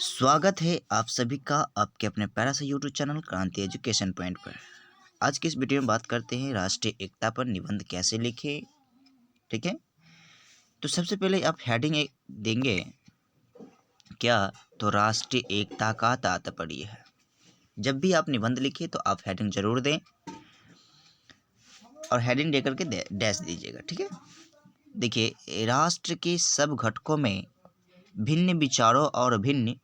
स्वागत है आप सभी का आपके अपने प्यारा सा यूट्यूब चैनल क्रांति एजुकेशन पॉइंट पर। आज की इस वीडियो में बात करते हैं राष्ट्रीय एकता पर निबंध कैसे लिखें। ठीक है, तो सबसे पहले आप हेडिंग देंगे क्या, तो राष्ट्रीय एकता का तात्पर्य है। जब भी आप निबंध लिखें तो आप हेडिंग जरूर दें और हेडिंग देकर के डैश दीजिएगा। ठीक है, देखिए राष्ट्र के सब घटकों में भिन्न विचारों और भिन्न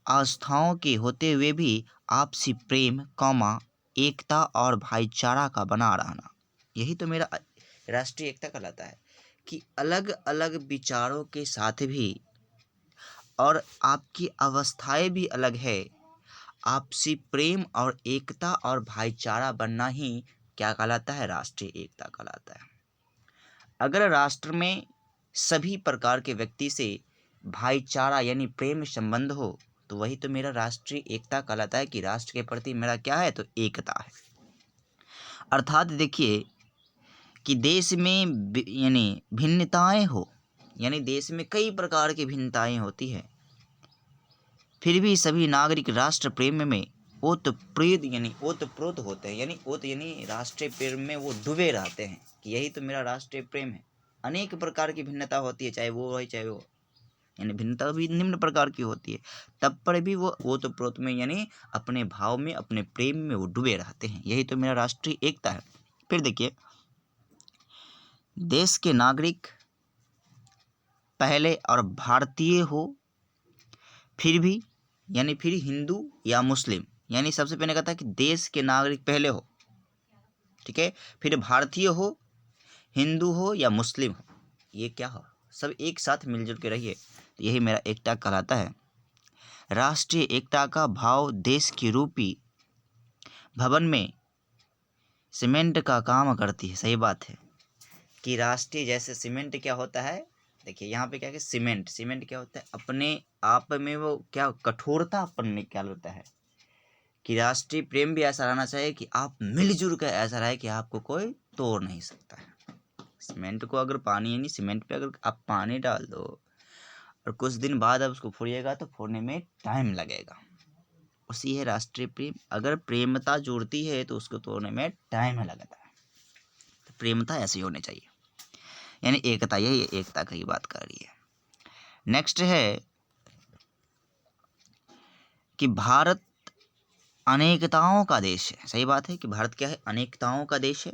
आस्थाओं के होते हुए भी आपसी प्रेम एकता और भाईचारा का बना रहना, यही तो मेरा राष्ट्रीय एकता कहलाता है। कि अलग अलग विचारों के साथ भी और आपकी अवस्थाएं भी अलग है, आपसी प्रेम और एकता और भाईचारा बनना ही क्या कहलाता है, राष्ट्रीय एकता कहलाता है। अगर राष्ट्र में सभी प्रकार के व्यक्ति से भाईचारा यानी प्रेम संबंध हो तो वही तो मेरा राष्ट्रीय एकता कहलाता है कि राष्ट्र के प्रति मेरा क्या है, तो एकता है। अर्थात देखिए कि देश में यानी भिन्नताएं हो, यानी देश में कई प्रकार की भिन्नताएं होती है, फिर भी सभी नागरिक राष्ट्र प्रेम में ओतप्रोत होते हैं, यानी राष्ट्रीय प्रेम में वो डूबे रहते हैं कि यही तो मेरा राष्ट्रीय प्रेम है। अनेक प्रकार की भिन्नता होती है, चाहे वो हो चाहे वो, यानी भिन्नता भी निम्न प्रकार की होती है, तब पर भी वो ओतप्रोत में यानी अपने भाव में अपने प्रेम में वो डूबे रहते हैं, यही तो मेरा राष्ट्रीय एकता है। फिर देखिए, देश के नागरिक पहले और भारतीय हो, फिर भी यानी फिर हिंदू या मुस्लिम, यानी सबसे पहले कहता है कि देश के नागरिक पहले हो, ठीक है, फिर भारतीय हो, हिंदू हो या मुस्लिम हो, ये क्या हो, सब एक साथ मिलजुल के रहिए, तो यही मेरा एकता कहलाता है। राष्ट्रीय एकता का भाव देश की रूपी भवन में सीमेंट का काम करती है। सही बात है कि राष्ट्रीय जैसे सीमेंट क्या होता है, देखिए यहाँ पे क्या है, सीमेंट क्या होता है, अपने आप में वो क्या कठोरता अपन में क्या होता है कि राष्ट्रीय प्रेम भी ऐसा रहना चाहिए कि आप मिलजुल कर ऐसा रहे कि आपको कोई तोड़ नहीं सकता है। सीमेंट को अगर पानी यानी सीमेंट पे अगर आप पानी डाल दो और कुछ दिन बाद आप उसको फोड़िएगा तो फोड़ने में टाइम लगेगा, उसी है राष्ट्रीय प्रेम। अगर प्रेमता जुड़ती है तो उसको तोड़ने में टाइम लगता है, तो प्रेमता ऐसी होनी चाहिए, यानी एकता, यही एकता की बात कर रही है। नेक्स्ट है कि भारत अनेकताओं का देश है। सही बात है कि भारत क्या है, अनेकताओं का देश है।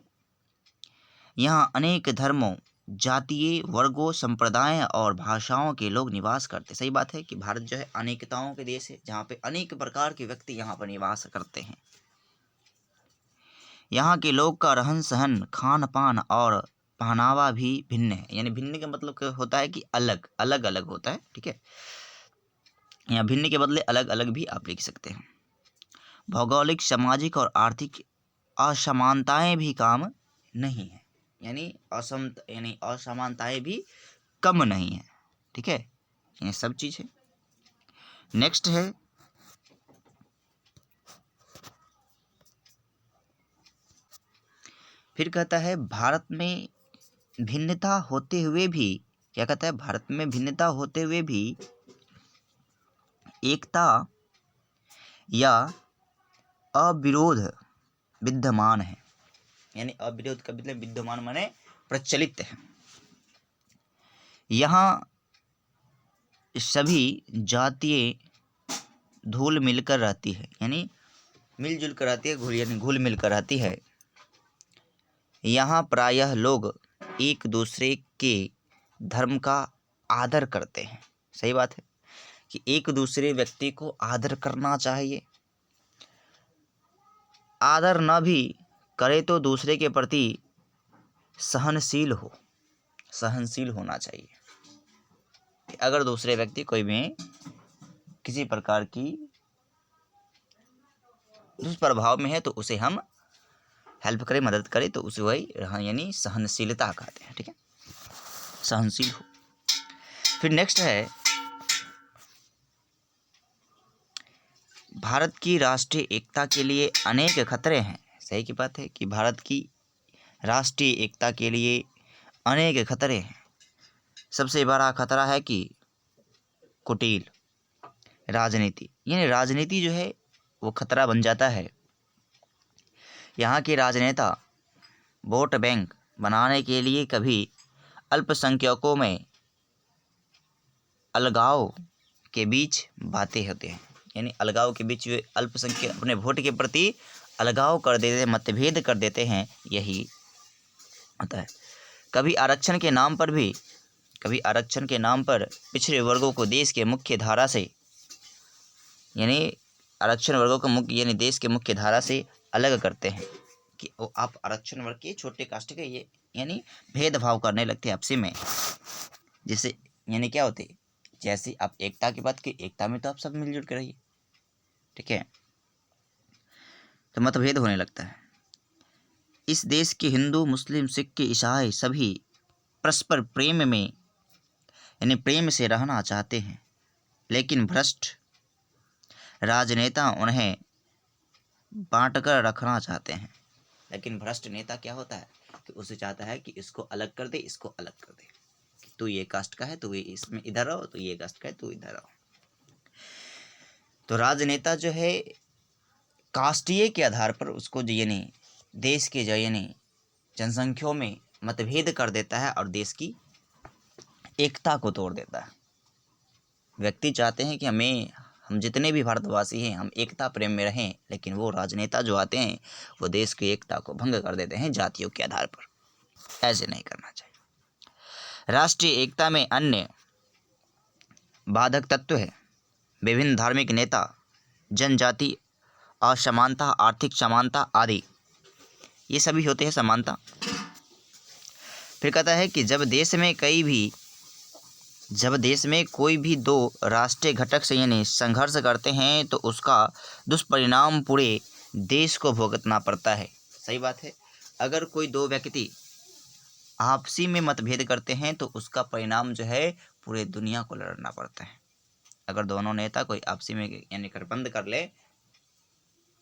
यहाँ अनेक धर्मों, जातीय वर्गों, संप्रदाय और भाषाओं के लोग निवास करते हैं। सही बात है कि भारत जो है अनेकताओं के देश है, जहाँ पे अनेक प्रकार के व्यक्ति यहाँ पर निवास करते हैं। यहाँ के लोग का रहन सहन, खान पान और पहनावा भी भिन्न है, यानी भिन्न का मतलब क्या होता है कि अलग अलग अलग होता है। ठीक है, यहाँ भिन्न के बदले अलग अलग भी आप लिख सकते हैं। भौगोलिक, सामाजिक और आर्थिक असमानताएं भी काम नहीं है, यानी असमानताएं भी कम नहीं है। ठीक है, ये सब चीज़ है। नेक्स्ट है फिर कहता है भारत में भिन्नता होते हुए भी, क्या कहता है, भारत में भिन्नता होते हुए भी एकता या अविरोध विद्यमान है, यानी अविरोध का मतलब विद्यमान माने प्रचलित है। यहाँ सभी जातियाँ धूल मिलकर रहती है, यानी मिलजुल कर रहती है, यानी घुल मिल कर रहती है। यहाँ प्रायः लोग एक दूसरे के धर्म का आदर करते हैं। सही बात है कि एक दूसरे व्यक्ति को आदर करना चाहिए, आदर न भी करे तो दूसरे के प्रति सहनशील होना चाहिए। अगर दूसरे व्यक्ति कोई भी किसी प्रकार की दुष्प्रभाव में है तो उसे हम हेल्प करें, मदद करें, तो उसे वही यानी सहनशीलता कहते हैं। ठीक है, सहनशील हो। फिर नेक्स्ट है भारत की राष्ट्रीय एकता के लिए अनेक खतरे हैं। सही की बात है कि भारत की राष्ट्रीय एकता के लिए अनेक खतरे हैं। सबसे बड़ा खतरा है कि कुटिल राजनीति, यानी राजनीति जो है वो खतरा बन जाता है। यहाँ के राजनेता वोट बैंक बनाने के लिए कभी अल्पसंख्यकों में अलगाव के बीच बातें होते हैं, यानी अलगाव के बीच वे अल्पसंख्यक अपने वोट के प्रति अलगाव कर देते हैं, मतभेद कर देते हैं, यही होता है। कभी आरक्षण के नाम पर पिछड़े वर्गों को देश के मुख्य धारा से, यानी आरक्षण वर्गों को मुख्य यानी देश के मुख्य धारा से अलग करते हैं कि वो आप आरक्षण वर्ग के छोटे कास्ट के, ये यानी भेदभाव करने लगते हैं आपसी में। जिससे यानी क्या होते, जैसे आप एकता की बात की, एकता में तो आप सब मिलजुल के रहिए, ठीक है, तो मतभेद होने लगता है। इस देश के हिंदू, मुस्लिम, सिख, ईसाई सभी परस्पर प्रेम में यानी प्रेम से रहना चाहते हैं, लेकिन भ्रष्ट राजनेता उन्हें बांटकर रखना चाहते हैं। लेकिन भ्रष्ट नेता क्या होता है कि उसे चाहता है कि इसको अलग कर दे, इसको अलग कर दे, तू ये कास्ट का है तो ये इसमें इधर रहो, तो ये कास्ट का है तो इधर रहो। तो राजनेता जो है कास्टीय के आधार पर उसको यानी देश के जो यानी जनसंख्याओं में मतभेद कर देता है और देश की एकता को तोड़ देता है। व्यक्ति चाहते हैं कि हम जितने भी भारतवासी हैं हम एकता प्रेम में रहें, लेकिन वो राजनेता जो आते हैं वो देश की एकता को भंग कर देते हैं जातियों के आधार पर। ऐसे नहीं करना चाहिए। राष्ट्रीय एकता में अन्य बाधक तत्व है विभिन्न धार्मिक नेता, जनजाति असमानता, आर्थिक समानता आदि, ये सभी होते हैं समानता। फिर कहता है कि जब देश में कोई भी दो राष्ट्रीय घटक से यानी संघर्ष करते हैं तो उसका दुष्परिणाम पूरे देश को भुगतना पड़ता है। सही बात है। अगर कोई दो व्यक्ति आपसी में मतभेद करते हैं तो उसका परिणाम जो है पूरे दुनिया को लड़ना पड़ता है। अगर दोनों नेता कोई आपसी में यानी गठबंधन कर ले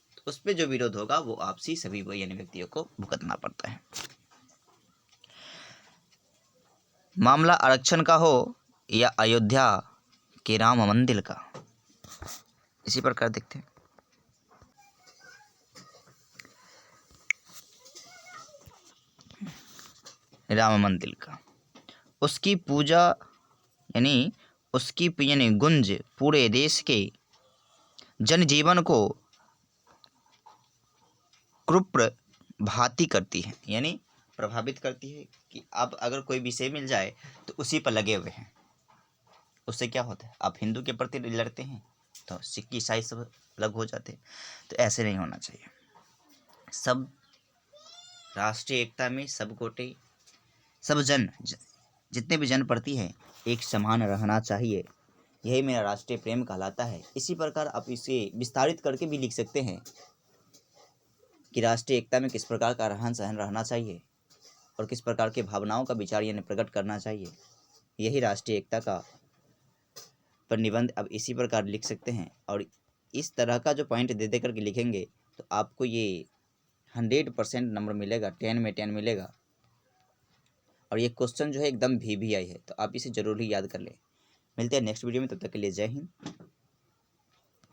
तो उस पर जो विरोध होगा वो आपसी सभी यानी व्यक्तियों को भुगतना पड़ता है। मामला आरक्षण का हो या अयोध्या के राम मंदिर का, इसी प्रकार देखते हैं। राम मंदिर का, उसकी पूजा यानी गुंज पूरे देश के जनजीवन को कृप्र भांति करती है, यानी प्रभावित करती है कि अब अगर कोई विषय मिल जाए तो उसी पर लगे हुए हैं। उससे क्या होता है, आप हिंदू के प्रति लड़ते हैं तो सिख ईसाई सब अलग हो जाते हैं। तो ऐसे नहीं होना चाहिए। सब राष्ट्रीय एकता में सब कोटि सब जितने भी जनप्रति हैं एक समान रहना चाहिए। यही मेरा राष्ट्रीय प्रेम कहलाता है। इसी प्रकार आप इसे विस्तारित करके भी लिख सकते हैं कि राष्ट्रीय एकता में किस प्रकार का रहन सहन रहना चाहिए और किस प्रकार के भावनाओं का विचार यानी प्रकट करना चाहिए। यही राष्ट्रीय एकता का पर निबंध अब इसी प्रकार लिख सकते हैं। और इस तरह का जो पॉइंट दे दे करके लिखेंगे तो आपको ये 100% नंबर मिलेगा, 10 में 10 मिलेगा। और ये क्वेश्चन जो है एकदम भी आई है, तो आप इसे ज़रूर ही याद कर लें। मिलते हैं नेक्स्ट वीडियो में, तब तक के लिए जय हिंद।